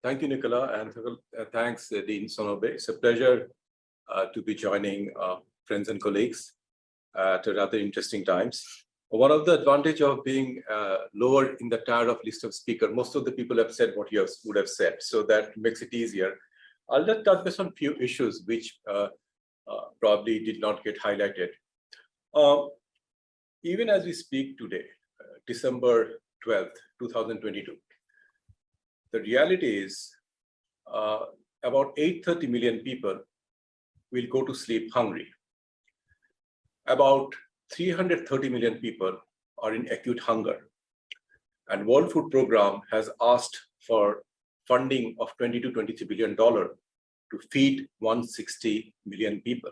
Thank you, Nicola, and thanks, Dean Sonobe. It's a pleasure to be joining friends and colleagues at rather interesting times. One of the advantages of being lower in the tier of list of speakers, most of the people have said what you would have said, so that makes it easier. I'll just touch base on a few issues which probably did not get highlighted. Even as we speak today, December 12th, 2022, the reality is about 830 million people will go to sleep hungry. About 330 million people are in acute hunger. And World Food Program has asked for funding of $20 to $23 billion to feed 160 million people.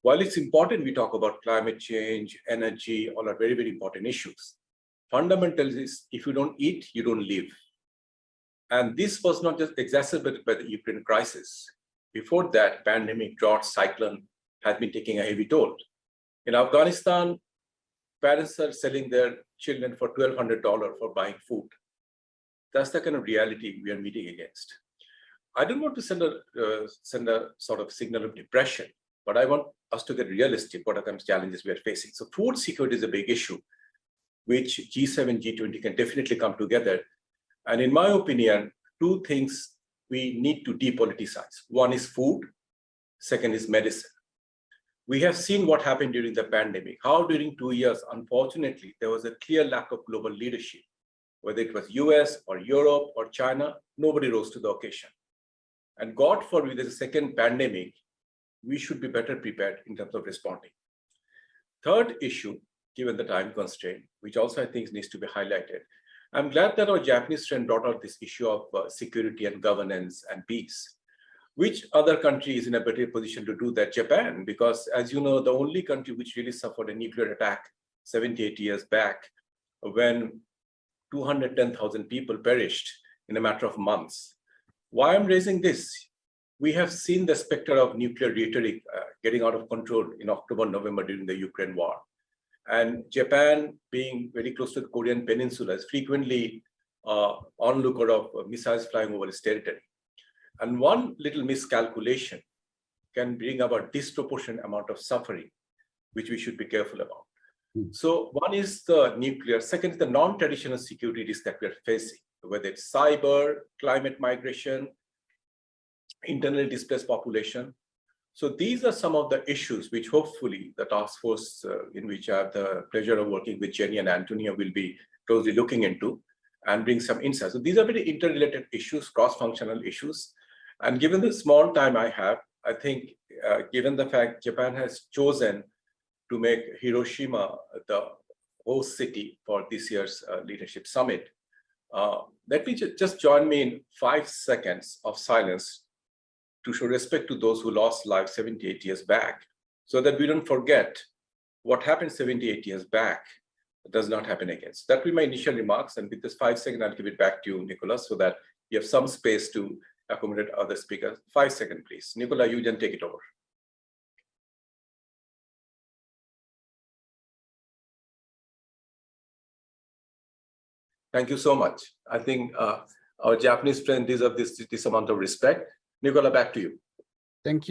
While it's important we talk about climate change, energy, all are very, very important issues. Fundamentals is if you don't eat, you don't live. And this was not just exacerbated by the Ukraine crisis. Before that, pandemic, drought, cyclone has been taking a heavy toll. In Afghanistan, parents are selling their children for $1,200 for buying food. That's the kind of reality we are meeting against. I don't want to send a sort of signal of depression, but I want us to get realistic what are the challenges we are facing. So food security is a big issue, which G7, G20 can definitely come together. And in my opinion, two things we need to depoliticize. One is food, second is medicine. We have seen what happened during the pandemic, how during 2 years, unfortunately, there was a clear lack of global leadership. Whether it was US or Europe or China, nobody rose to the occasion. And God forbid there's a second pandemic, we should be better prepared in terms of responding. Third issue, given the time constraint, which also I think needs to be highlighted, I'm glad that our Japanese friend brought out this issue of security and governance and peace. Which other country is in a better position to do that? Japan, because as you know, the only country which really suffered a nuclear attack 78 years back when 210,000 people perished in a matter of months. Why I'm raising this? We have seen the specter of nuclear rhetoric getting out of control in October, November during the Ukraine war. And Japan, being very close to the Korean Peninsula, is frequently onlooker of missiles flying over its territory. And one little miscalculation can bring about disproportionate amount of suffering, which we should be careful about. So one is the nuclear, second is the non-traditional security risks that we are facing, whether it's cyber, climate migration, internally displaced population. So these are some of the issues which hopefully the task force in which I have the pleasure of working with Jenny and Antonia will be closely looking into and bring some insights. So these are very interrelated issues, cross-functional issues. And given the small time I have, I think given the fact Japan has chosen to make Hiroshima the host city for this year's leadership summit, let me just join me in 5 seconds of silence to show respect to those who lost lives 78 years back, so that we don't forget what happened 78 years back does not happen again. So that will be my initial remarks. And with this 5 seconds, I'll give it back to you, Nicola, so that you have some space to accommodate other speakers. 5 seconds, please. Nicola, you can take it over. Thank you so much. I think our Japanese friend deserves this amount of respect. Nicola, back to you. Thank you.